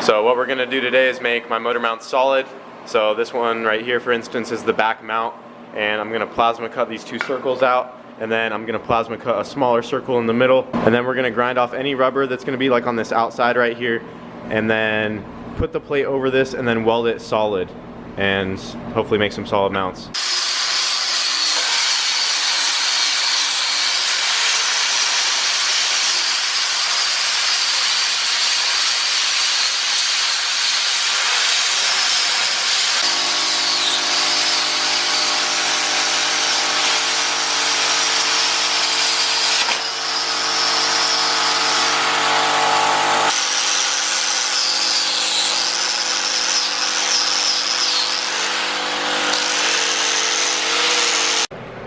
So what we're gonna do today is make my motor mount solid. So this one right here, for instance, is the back mount, and I'm gonna plasma cut these 2 circles out, and then I'm gonna plasma cut a smaller circle in the middle, and then we're gonna grind off any rubber that's gonna be like on this outside right here, and then put the plate over this and then weld it solid, and hopefully make some solid mounts.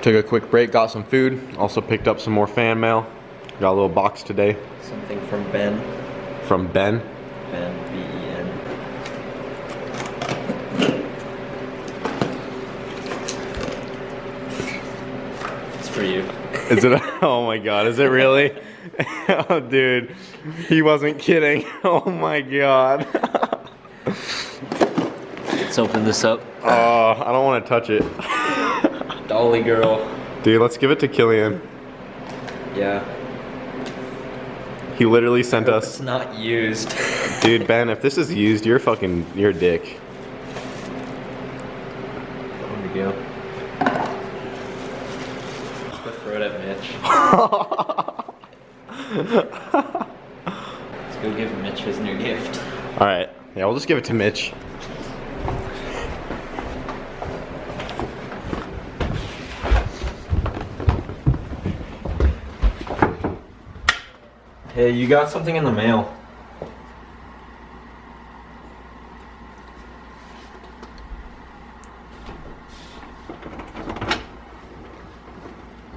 Took a quick break, got some food, also picked up some more fan mail. Got a little box today. Something from Ben. From Ben? Ben, B-E-N. It's for you. Is it? Oh my god, is it really? Oh dude, he wasn't kidding. Oh my god. Let's open this up. Oh, I don't want to touch it. Dolly girl. Dude, let's give it to Killian. Yeah. He literally sent us. It's not used. Dude, Ben, if this is used, you're a dick. There we go. Let's go throw it at Mitch. Let's go give Mitch his new gift. Alright, yeah, we'll just give it to Mitch. Hey, you got something in the mail.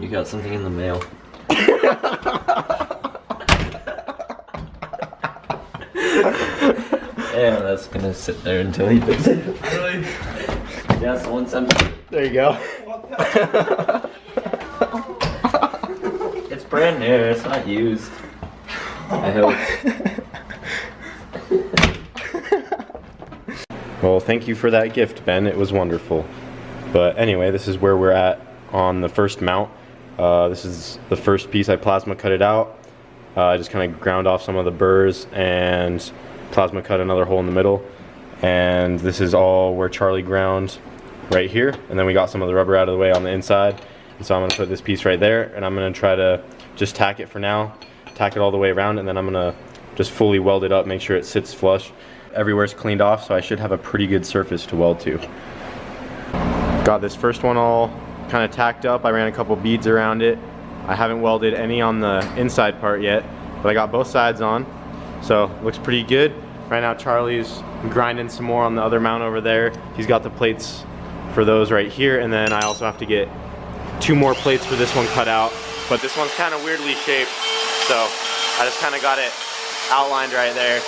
You got something in the mail. Yeah, that's gonna sit there until he picks it up. Really? Yeah, someone sent it. There you go. It's brand new, it's not used. I hope. Well, thank you for that gift, Ben. It was wonderful. But anyway, this is where we're at on the first mount. This is the first piece. I plasma cut it out. I just kind of ground off some of the burrs and plasma cut another hole in the middle. And this is all where Charlie ground right here. And then we got some of the rubber out of the way on the inside. And so I'm going to put this piece right there, and I'm going to try to just tack it for now. Tack it all the way around, and then I'm gonna just fully weld it up, make sure it sits flush. Everywhere's cleaned off, so I should have a pretty good surface to weld to. Got this first one all kind of tacked up. I ran a couple beads around it. I haven't welded any on the inside part yet, but I got both sides on, so looks pretty good. Right now Charlie's grinding some more on the other mount over there. He's got the plates for those right here, and then I also have to get 2 more plates for this one cut out, but this one's kind of weirdly shaped. So I just kind of got it outlined right there.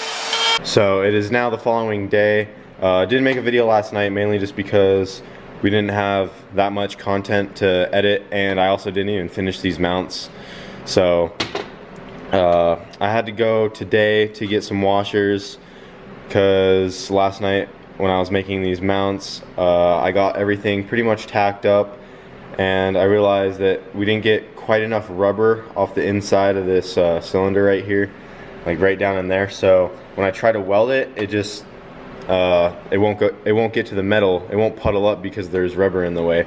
So it is now the following day. Didn't make a video last night, mainly just because we didn't have that much content to edit, and I also didn't even finish these mounts. So I had to go today to get some washers, because last night when I was making these mounts, I got everything pretty much tacked up, and I realized that we didn't get quite enough rubber off the inside of this cylinder right here, like right down in there. So when I try to weld it, it just it won't get to the metal. It won't puddle up because there's rubber in the way.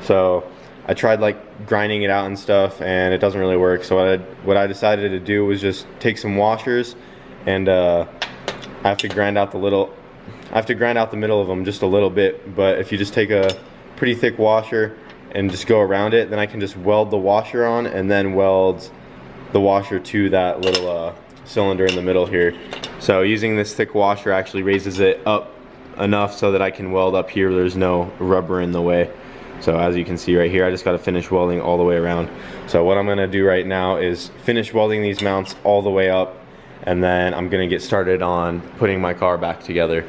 So I tried like grinding it out and stuff, and it doesn't really work. So what I decided to do was just take some washers, and I have to grind out the middle of them just a little bit. But if you just take a pretty thick washer and just go around it, then I can just weld the washer on, and then weld the washer to that little cylinder in the middle here. So using this thick washer actually raises it up enough so that I can weld up here. There's no rubber in the way. So as you can see right here, I just got to finish welding all the way around. So what I'm going to do right now is finish welding these mounts all the way up, and then I'm going to get started on putting my car back together.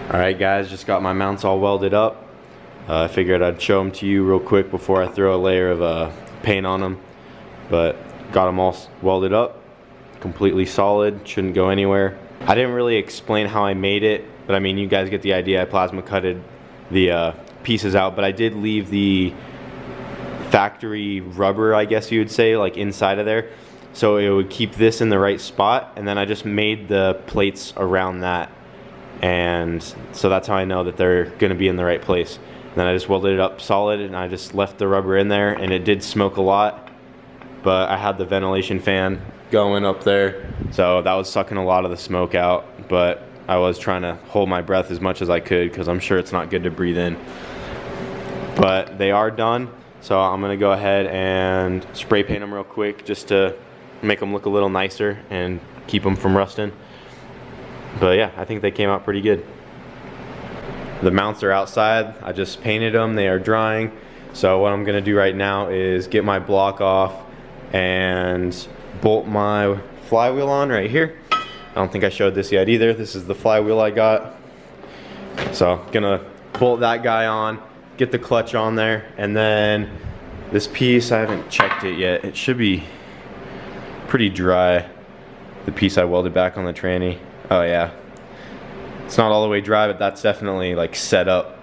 Alright guys, just got my mounts all welded up. I figured I'd show them to you real quick before I throw a layer of paint on them. But got them all welded up, completely solid, shouldn't go anywhere. I didn't really explain how I made it, but I mean, you guys get the idea. I plasma cutted the pieces out, but I did leave the factory rubber, I guess you would say, like inside of there, so it would keep this in the right spot, and then I just made the plates around that, and so that's how I know that they're going to be in the right place. And then I just welded it up solid, and I just left the rubber in there, and it did smoke a lot, but I had the ventilation fan going up there, so that was sucking a lot of the smoke out, but I was trying to hold my breath as much as I could because I'm sure it's not good to breathe in. But they are done, so I'm gonna go ahead and spray paint them real quick just to make them look a little nicer and keep them from rusting. But yeah, I think they came out pretty good. The mounts are outside. I just painted them. They are drying. So what I'm gonna do right now is get my block off and bolt my flywheel on right here. I don't think I showed this yet either. This is the flywheel I got. So I'm gonna bolt that guy on, get the clutch on there, and then this piece, I haven't checked it yet. It should be pretty dry. The piece I welded back on the tranny. Oh yeah. It's not all the way dry, but that's definitely like set up.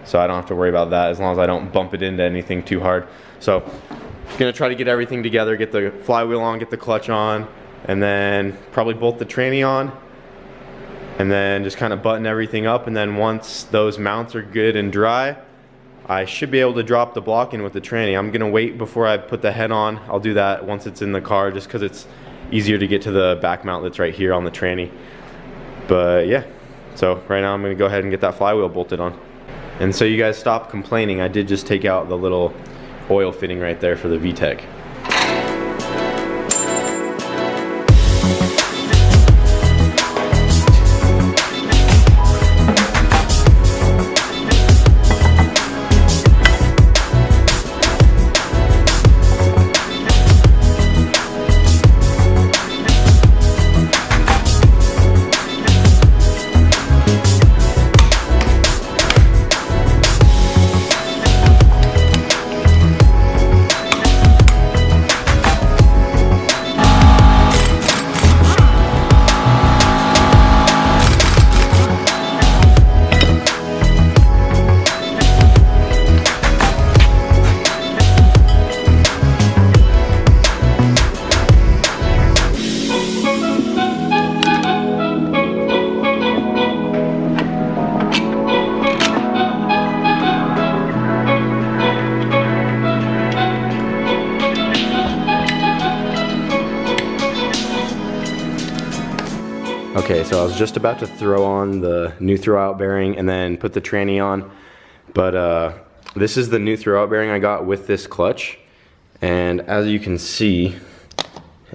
So I don't have to worry about that as long as I don't bump it into anything too hard. So I'm gonna try to get everything together, get the flywheel on, get the clutch on, and then probably bolt the tranny on, and then just kind of button everything up. And then once those mounts are good and dry, I should be able to drop the block in with the tranny. I'm gonna wait before I put the head on. I'll do that once it's in the car just because it's easier to get to the back mount that's right here on the tranny. But yeah, so right now I'm gonna go ahead and get that flywheel bolted on. And so you guys stop complaining, I did just take out the little oil fitting right there for the VTEC. Okay, so I was just about to throw on the new throwout bearing and then put the tranny on, but this is the new throwout bearing I got with this clutch, and as you can see,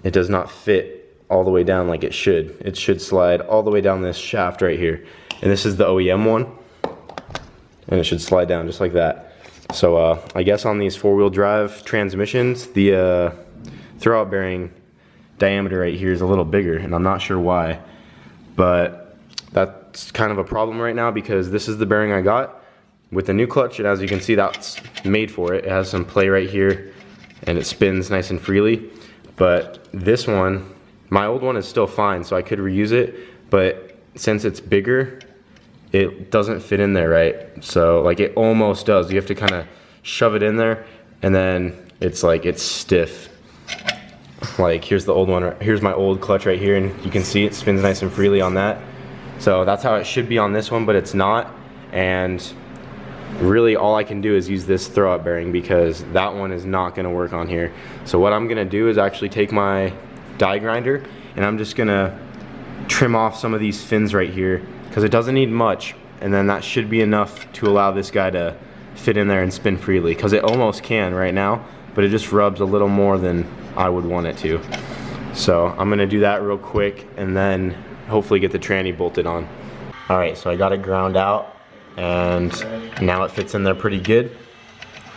it does not fit all the way down like it should. It should slide all the way down this shaft right here, and this is the OEM one, and it should slide down just like that. So I guess on these four-wheel drive transmissions, the throwout bearing diameter right here is a little bigger, and I'm not sure why. But that's kind of a problem right now because this is the bearing I got with the new clutch, and as you can see, that's made for it. It has some play right here and it spins nice and freely. But this one, my old one is still fine, so I could reuse it, but since it's bigger, it doesn't fit in there right. So like it almost does. You have to kind of shove it in there, and then it's like it's stiff. Like here's the old one, here's my old clutch right here, and you can see it spins nice and freely on that. So that's how it should be on this one, but it's not. And really all I can do is use this throwout bearing because that one is not gonna work on here. So what I'm gonna do is actually take my die grinder and I'm just gonna trim off some of these fins right here because it doesn't need much, and then that should be enough to allow this guy to fit in there and spin freely, because it almost can right now, but it just rubs a little more than I would want it to. So I'm gonna do that real quick and then hopefully get the tranny bolted on. All right, so I got it ground out and now it fits in there pretty good.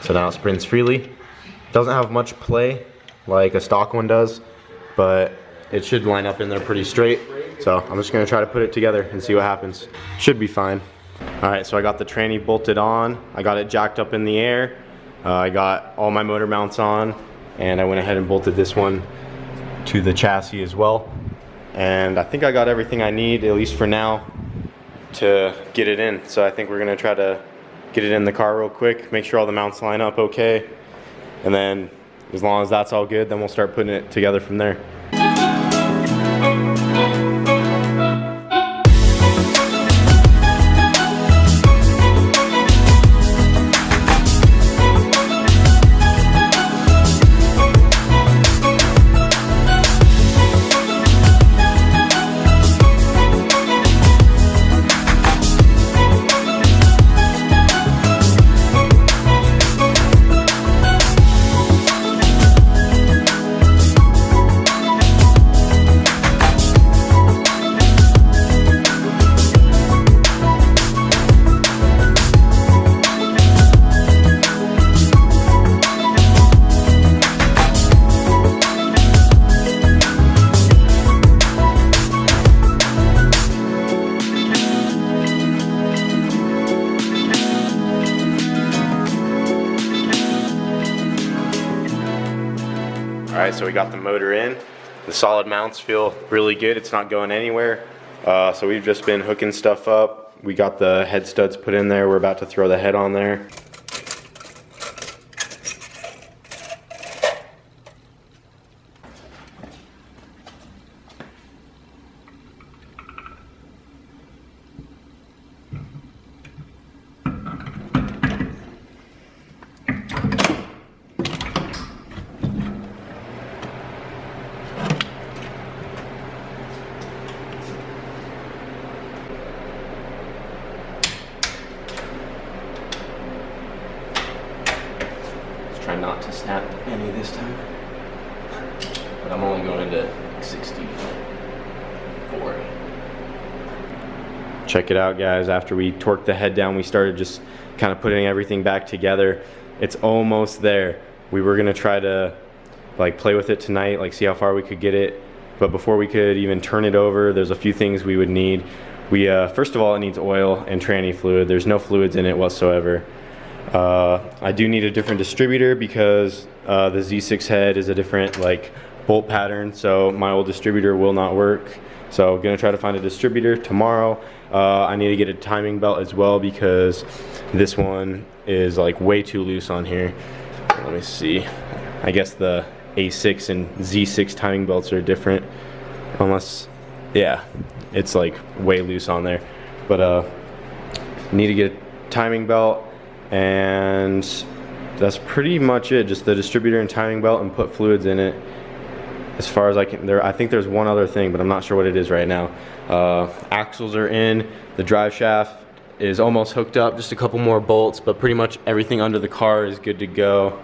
So now it spins freely. It doesn't have much play like a stock one does, but it should line up in there pretty straight. So I'm just gonna try to put it together and see what happens. Should be fine. All right, so I got the tranny bolted on. I got it jacked up in the air. I got all my motor mounts on, and I went ahead and bolted this one to the chassis as well. and I think I got everything I need, at least for now, to get it in. So I think we're gonna try to get it in the car real quick, make sure all the mounts line up okay, and then as long as that's all good, then we'll start putting it together from there. Alright, so we got the motor in. The solid mounts feel really good. It's not going anywhere. So we've just been hooking stuff up. We got the head studs put in there. We're about to throw the head on there. Try not to snap any this time, but I'm only going to 64. Check it out, guys. After we torqued the head down, we started just kind of putting everything back together. It's almost there. We were gonna try to like play with it tonight, like see how far we could get it, but before we could even turn it over, there's a few things we would need. We first of all, it needs oil and tranny fluid. There's no fluids in it whatsoever. I do need a different distributor because the Z6 head is a different like bolt pattern, so my old distributor will not work. So I'm gonna try to find a distributor tomorrow. I need to get a timing belt as well because this one is like way too loose on here. Let me see. I guess the A6 and Z6 timing belts are different, unless, yeah, it's like way loose on there. But need to get a timing belt. And that's pretty much it. Just the distributor and timing belt, and put fluids in it. As far as I can, I think there's one other thing, but I'm not sure what it is right now. Axles are in. The drive shaft is almost hooked up. Just a couple more bolts, but pretty much everything under the car is good to go.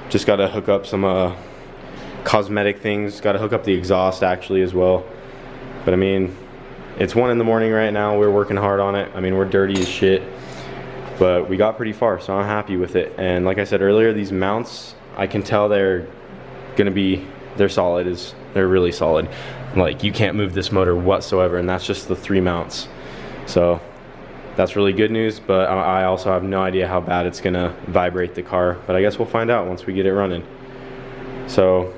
Just got to hook up some cosmetic things. Got to hook up the exhaust actually as well. But I mean, it's 1 in the morning right now. We're working hard on it. I mean, we're dirty as shit. But we got pretty far, so I'm happy with it. And like I said earlier, these mounts, I can tell they're solid. They're really solid. Like, you can't move this motor whatsoever, and that's just the 3 mounts. So that's really good news, but I also have no idea how bad it's gonna vibrate the car. But I guess we'll find out once we get it running. So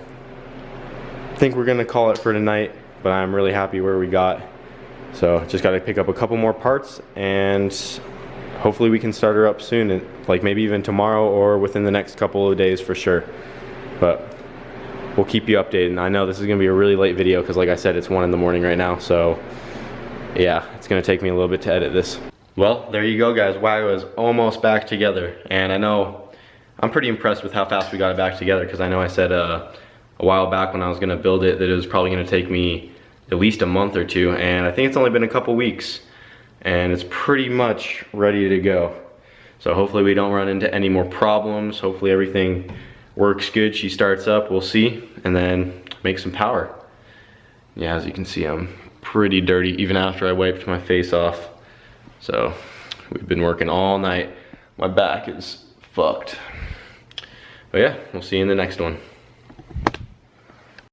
I think we're gonna call it for tonight, but I'm really happy where we got. So just gotta pick up a couple more parts, and hopefully we can start her up soon, and like maybe even tomorrow or within the next couple of days for sure. But we'll keep you updated. And I know this is gonna be a really late video because like I said, it's 1 in the morning right now. So yeah, it's gonna take me a little bit to edit this. Well, there you go, guys. Wago is almost back together. And I know I'm pretty impressed with how fast we got it back together, because I know I said a while back when I was gonna build it that it was probably gonna take me at least a month or 2. And I think it's only been a couple weeks. And it's pretty much ready to go. So hopefully we don't run into any more problems. Hopefully everything works good. She starts up, we'll see, and then make some power. Yeah, as you can see, I'm pretty dirty even after I wiped my face off. So we've been working all night. My back is fucked. But yeah, we'll see you in the next one.